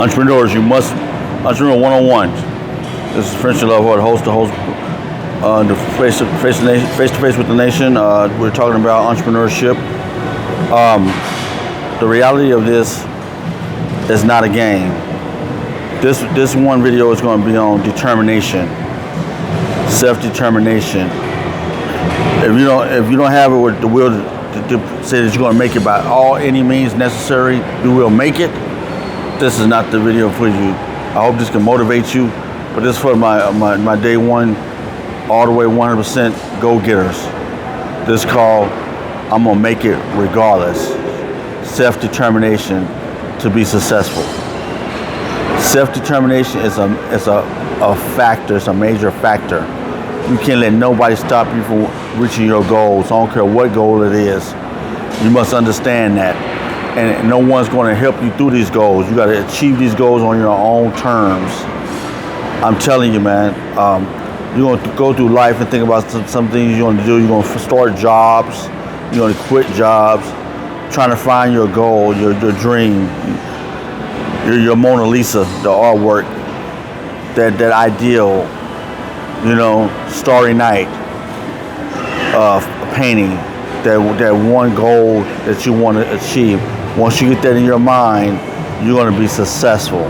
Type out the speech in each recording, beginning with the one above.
Entrepreneurs, Entrepreneur 101. This is French Love, host the face-to-face with the nation. We're talking about entrepreneurship. The reality of this is not a game. This one video is going to be on determination, self-determination. If you don't have it with the will to say that you're going to make it by any means necessary, you will make it. This is not the video for you. I hope this can motivate you, but this is for my day one, all the way 100% go-getters. This is called I'm gonna make it regardless. Self-determination to be successful. Self-determination is a factor. It's a major factor. You can't let nobody stop you from reaching your goals. I don't care what goal it is. You must understand that. And no one's going to help you through these goals. You got to achieve these goals on your own terms. I'm telling you, man. You're going to go through life and think about some things you're going to do. You're going to start jobs. You're going to quit jobs, trying to find your goal, your dream, your Mona Lisa, the artwork, that ideal, Starry Night, painting, that one goal that you want to achieve. Once you get that in your mind, you're going to be successful,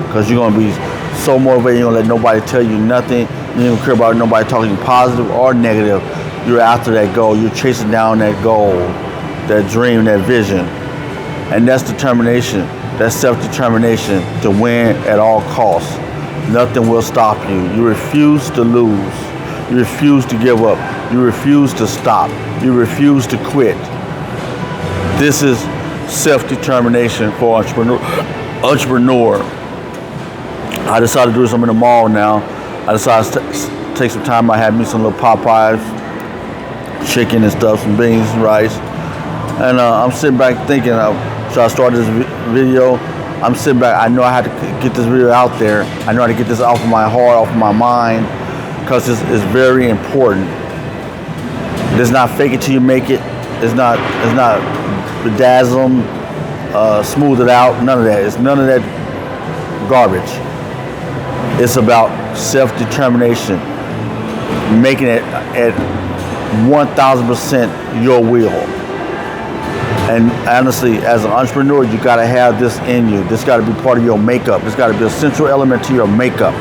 because you're going to be so motivated. You're going to let nobody tell you nothing. You don't care about nobody talking positive or negative. You're after that goal. You're chasing down that goal, that dream, that vision. And that's determination. That's self-determination to win at all costs. Nothing will stop you. You refuse to lose. You refuse to give up. You refuse to stop. You refuse to quit. This is self-determination for entrepreneur. I decided to do this. I'm in the mall now. I decided to take some time. I had me some little Popeyes, chicken and stuff, some beans and rice. And I'm sitting back thinking, should I start this video? I'm sitting back. I know I had to get this video out there. I know how to get this off of my heart, off of my mind, because it's very important. It's not fake it till you make it. It's not bedazzle them, smooth it out. None of that. It's none of that garbage. It's about self-determination, making it at 1,000% your will. And honestly, as an entrepreneur, you got to have this in you. This got to be part of your makeup. It's got to be a central element to your makeup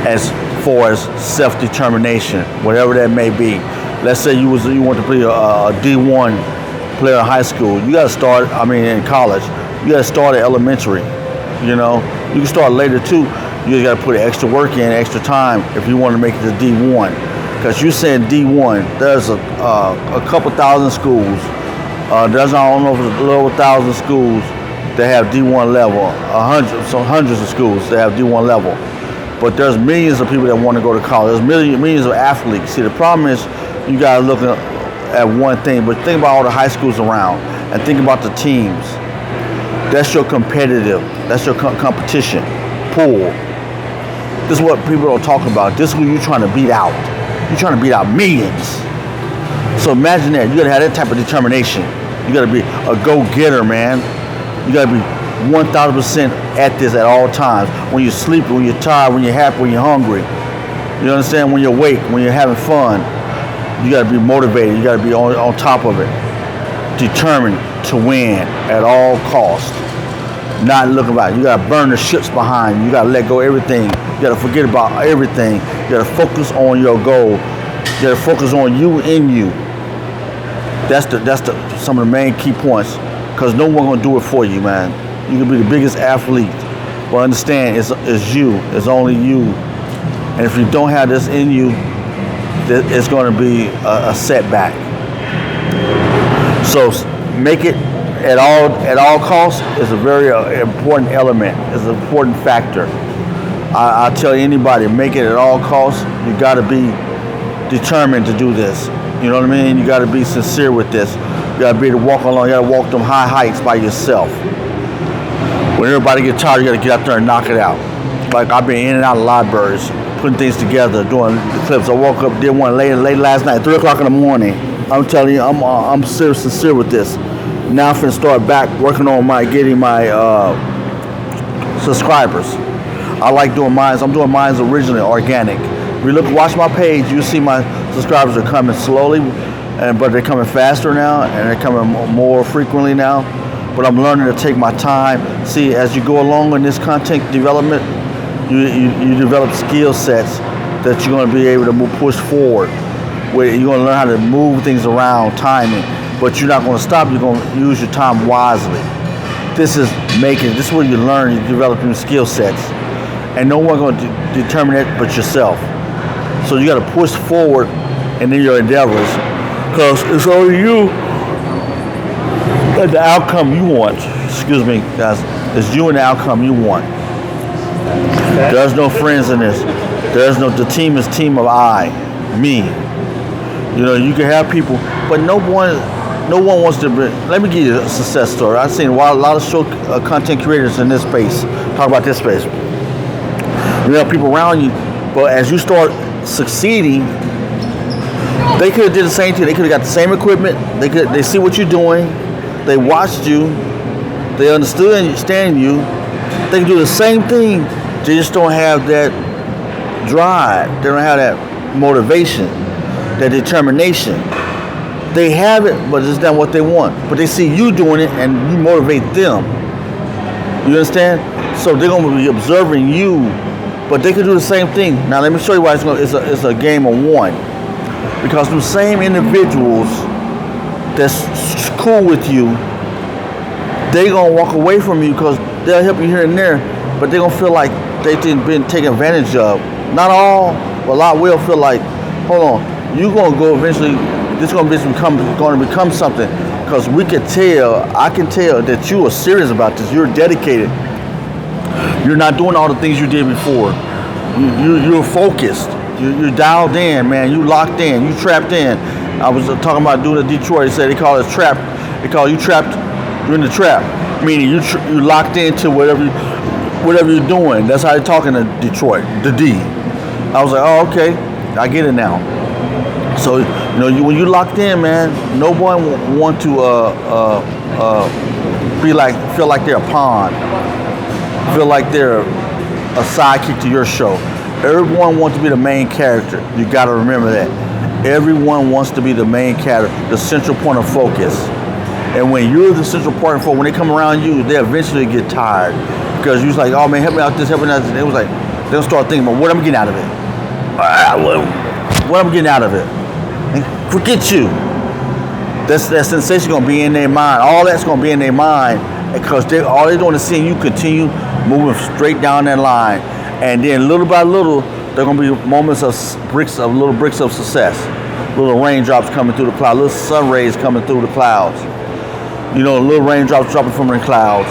as far as self-determination, whatever that may be. Let's say you want to play a D1 player in high school. You got to start, in college. You got to start at elementary. You can start later too. You just got to put extra work in, extra time if you want to make it to D1. Because you're saying D1, there's a couple thousand schools. There's, I don't know if it's a little 1,000 schools that have D1 level, hundreds of schools that have D1 level. But there's millions of people that want to go to college. There's millions of athletes. See, the problem is you got to look at one thing, but think about all the high schools around and think about the teams. That's your competition pool. This is what people don't talk about. This is who you're trying to beat out. You're trying to beat out millions. So imagine that. You got to have that type of determination. You got to be a go-getter, man. You got to be 1,000% at this at all times. When you're sleeping, when you're tired, when you're happy, when you're hungry. You understand? When you're awake, when you're having fun. You got to be motivated. You got to be on top of it. Determined to win at all costs. Not looking back. You got to burn the ships behind you. You got to let go of everything. You got to forget about everything. You got to focus on your goal. You got to focus on you in you. That's some of the main key points. Because no one gonna do it for you, man. You can be the biggest athlete, but understand it's you. It's only you. And if you don't have this in you, it's going to be a setback. So make it at all costs is a very important element. It's an important factor. I tell anybody, make it at all costs. You got to be determined to do this. You know what I mean? You got to be sincere with this. You got to be able to walk along. You got to walk them high heights by yourself. When everybody gets tired, you got to get out there and knock it out. Like I've been in and out of libraries, putting things together, doing the clips. I woke up, did one late last night, 3 o'clock in the morning. I'm telling you, I'm sincere with this. Now I'm finna start back working on getting my subscribers. I like doing mines. I'm doing mines originally organic. If you watch my page, you see my subscribers are coming slowly, but they're coming faster now, and they're coming more frequently now. But I'm learning to take my time. See, as you go along in this content development, you develop skill sets that you're going to be able to push forward. Where you're going to learn how to move things around, timing. But you're not going to stop. You're going to use your time wisely. This is where you learn, you develop new skill sets. And no one's going to determine it but yourself. So you got to push forward in your endeavors, because it's only you and the outcome you want. Excuse me, guys. It's you and the outcome you want. There's no friends in this. The team is team of I, me. You know, you can have people, but no one wants to. Let me give you a success story. I've seen a lot of content creators in this space. Talk about this space. You have people around you, but as you start succeeding, they could have did the same thing. They could have got the same equipment. They see what you're doing. They watched you. They understand you. They can do the same thing. They just don't have that drive. They don't have that motivation, that determination. They have it, but it's not what they want. But they see you doing it, and you motivate them. You understand? So they're going to be observing you, but they can do the same thing. Now let me show you why it's a game of one. Because the same individuals that's cool with you, they're going to walk away from you because they'll help you here and there, but they're going to feel like they've been taken advantage of. Not all, but a lot will feel like, hold on, you're going to go eventually, this is going to become something, because I can tell that you are serious about this. You're dedicated. You're not doing all the things you did before. You're focused. You're dialed in, man. You locked in. You trapped in. I was talking about doing a Detroit. They said they call it trap. They call you trapped. You're in the trap, meaning you locked into whatever you're doing. That's how they're talking to Detroit. The D. I was like, oh, okay, I get it now. So when you locked in, man, no one want to feel like they're a pawn, feel like they're a sidekick to your show. Everyone wants to be the main character. You got to remember that. Everyone wants to be the main character, the central point of focus. And when you're the central point of focus, when they come around you, they eventually get tired, because you're like, oh man, help me out this, help me out this. It was like they'll start thinking about what I'm getting out of it. What I'm getting out of it. And forget you. That sensation gonna be in their mind. All that's gonna be in their mind, because all they're doing is seeing you continue moving straight down that line. And then little by little, there are going to be moments of little bricks of success. Little raindrops coming through the clouds, little sun rays coming through the clouds. Little raindrops dropping from the clouds.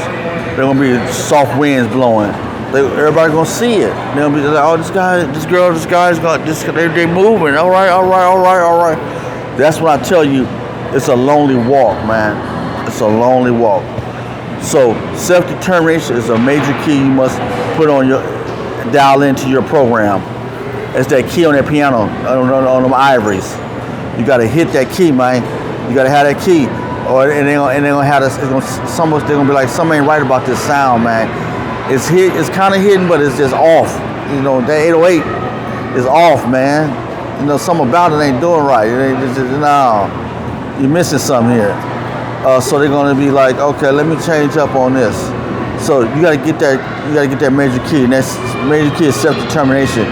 There are going to be soft winds blowing. Everybody's going to see it. They're going to be like, oh, this guy, this girl, this guy's got this. They're moving. All right. That's when I tell you, it's a lonely walk, man. It's a lonely walk. So self-determination is a major key you must dial into your program. It's that key on that piano, on them ivories. You got to hit that key, man. You got to have that key, and they're gonna have this. They're gonna be like, something ain't right about this sound, man. It's kind of hidden, but it's just off. That 808 is off, man. Something about it ain't doing right. No, you're missing something here. So they're gonna be like, okay, let me change up on this. So you gotta get that. You gotta get that major key, and that major key is self-determination.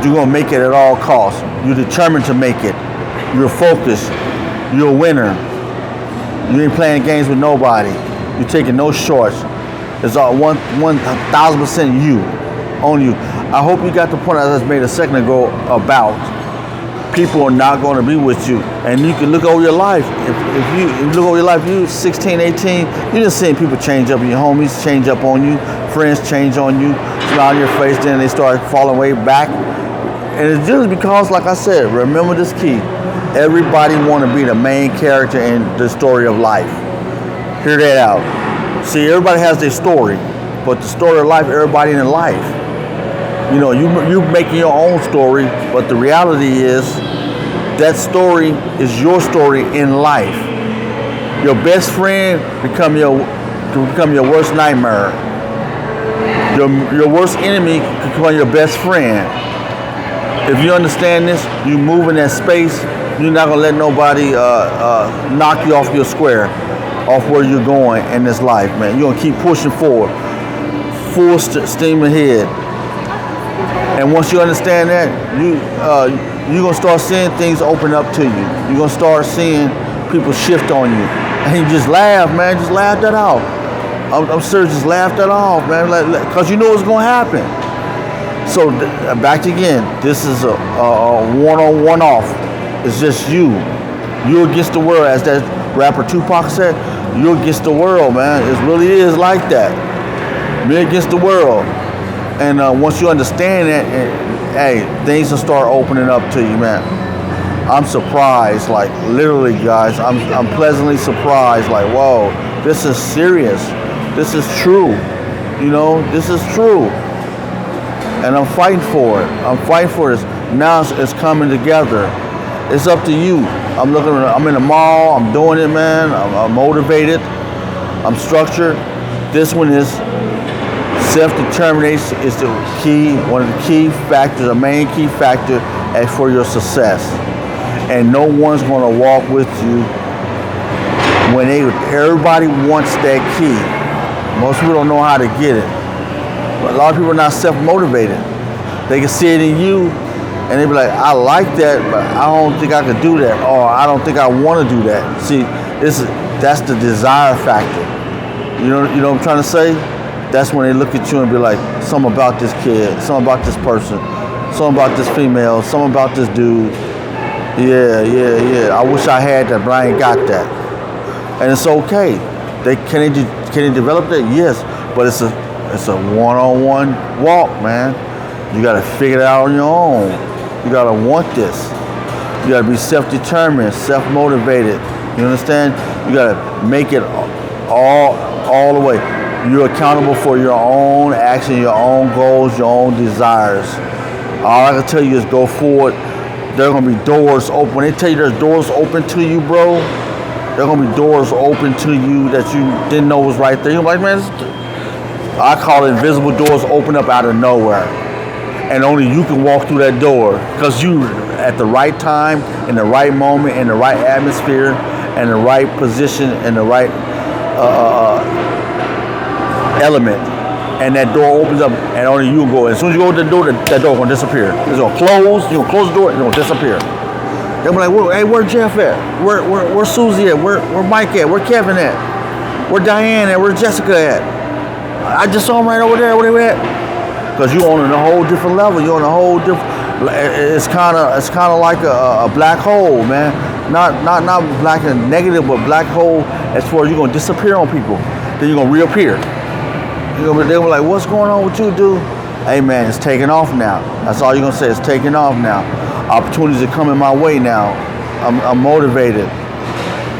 You're gonna make it at all costs. You're determined to make it. You're focused. You're a winner. You ain't playing games with nobody. You're taking no shorts. It's all 1,000% you, on you. I hope you got the point I just made a second ago about people are not going to be with you. And you can look over your life. If you look over your life, you 16, 18, you just seeing people change up. Your homies change up on you. Friends change on you. Smile on your face, then they start falling way back. And it's just because, like I said, remember this key. Everybody want to be the main character in the story of life. Hear that out. See, everybody has their story, but the story of life, everybody in life. You making your own story, but the reality is that story is your story in life. Your best friend become your worst nightmare. Your worst enemy can become your best friend. If you understand this, you move in that space. You're not gonna let nobody knock you off your square, off where you're going in this life, man. You're gonna keep pushing forward, full steam ahead. And once you understand that, you're gonna start seeing things open up to you. You're gonna start seeing people shift on you, and you just laugh, man. Just laugh that off. I'm serious. Just laugh that off, man, because you know what's gonna happen. So back again, this is a one-on-one off. It's just you. You're against the world, as that rapper Tupac said. You're against the world, man. It really is like that. Me against the world. And once you understand that, hey, things will start opening up to you, man. I'm surprised, like literally, guys. I'm pleasantly surprised. Like, whoa, this is serious. This is true. You know, this is true. And I'm fighting for it. I'm fighting for this. Now it's coming together. It's up to you. I'm in the mall. I'm doing it, man. I'm motivated. I'm structured. This one is self-determination is the key, one of the key factors, a main key factor for your success. And no one's going to walk with you when everybody wants that key. Most people don't know how to get it. But a lot of people are not self-motivated. They can see it in you, and they be like, I like that, but I don't think I could do that, or I don't think I want to do that. See, that's the desire factor. You know what I'm trying to say? That's when they look at you and be like, something about this kid, something about this person, something about this female, something about this dude. Yeah. I wish I had that, but I ain't got that. And it's okay. Can they develop that? Yes, but it's a one-on-one walk, man. You got to figure it out on your own. You got to want this. You got to be self-determined, self-motivated. You understand? You got to make it all the way. You're accountable for your own action, your own goals, your own desires. All I can tell you is go forward. There are going to be doors open. When they tell you there's doors open to you, bro, there are going to be doors open to you that you didn't know was right there. You're like, man, I call it invisible doors open up out of nowhere. And only you can walk through that door because you at the right time, in the right moment, in the right atmosphere, in the right position, in the right element. And that door opens up and only you go. As soon as you go to the door, that door going to disappear. It's going to close. You're going to close the door, it's going to disappear. They'll be like, hey, where's Jeff at? Where's Susie at? Where Mike at? Where Kevin at? Where Diane at? Where Jessica at? I just saw him right over there. Where they at? Because you're on a whole different level. You're on a whole different. It's kind of like a black hole, man. Not black and negative, but black hole as far as you're gonna disappear on people. Then you're gonna reappear. They're gonna be like, what's going on with you, dude? Hey, man, it's taking off now. That's all you're gonna say. It's taking off now. Opportunities are coming my way now. I'm motivated.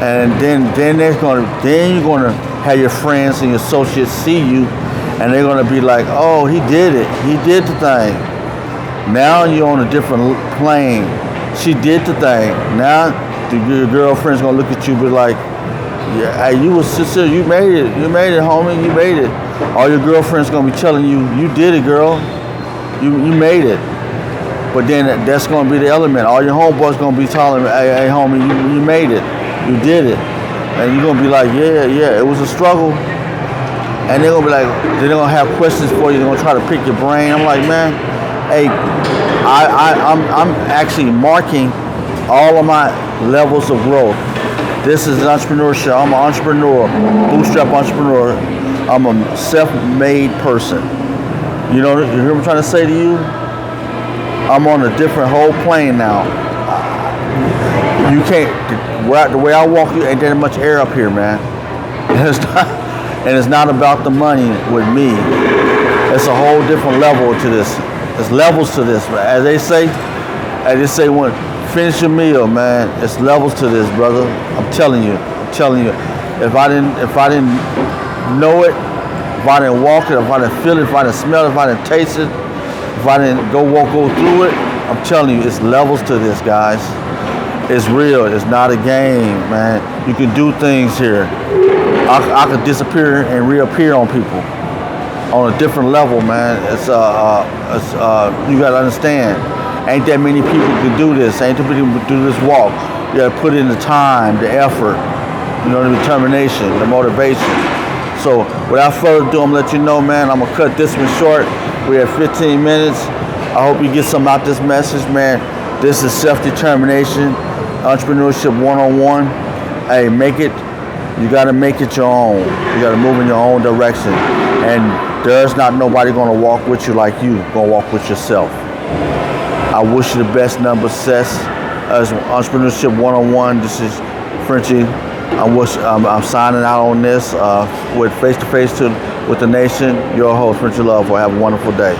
And then you're gonna have your friends and your associates see you, and they're gonna be like, oh, he did it. He did the thing. Now you're on a different plane. She did the thing. Now your girlfriend's gonna look at you and be like, yeah, hey, you was sincere. You made it. You made it, homie. You made it. All your girlfriend's gonna be telling you, you did it, girl. You made it. But then that's gonna be the element. All your homeboys gonna be telling me, hey, homie, you made it. You did it. And you're gonna be like, yeah, it was a struggle. And they're gonna be like, they're gonna have questions for you. They're gonna try to pick your brain. I'm like, man, hey, I'm actually marking all of my levels of growth. This is entrepreneurship. I'm an entrepreneur, bootstrap entrepreneur. I'm a self-made person. You know, you hear what I'm trying to say to you? I'm on a different whole plane now. You can't, the way I walk, you ain't that much air up here, man. And it's not about the money with me. It's a whole different level to this. There's levels to this, as they say, when finish your meal, man. It's levels to this, brother. I'm telling you. If I didn't know it, if I didn't walk it, if I didn't feel it, if I didn't smell it, if I didn't taste it, if I didn't go through it, I'm telling you, it's levels to this, guys. It's real. It's not a game, man. You can do things here. I could disappear and reappear on people. on a different level, man. You gotta understand, ain't that many people can do this. Ain't that many people can do this walk. You gotta put in the time, the effort, the determination, the motivation. So without further ado, I'm gonna let you know, man. I'm gonna cut this one short. We're at 15 minutes. I hope you get something out this message, man. This is self-determination, entrepreneurship 101. Hey, make it. You gotta make it your own. You gotta move in your own direction. And there's not nobody gonna walk with you like you gonna walk with yourself. I wish you the best, number success. As Entrepreneurship 101, this is Frenchie. I'm signing out on this with face-to-face with the nation. Your host, Frenchie Love. Have a wonderful day.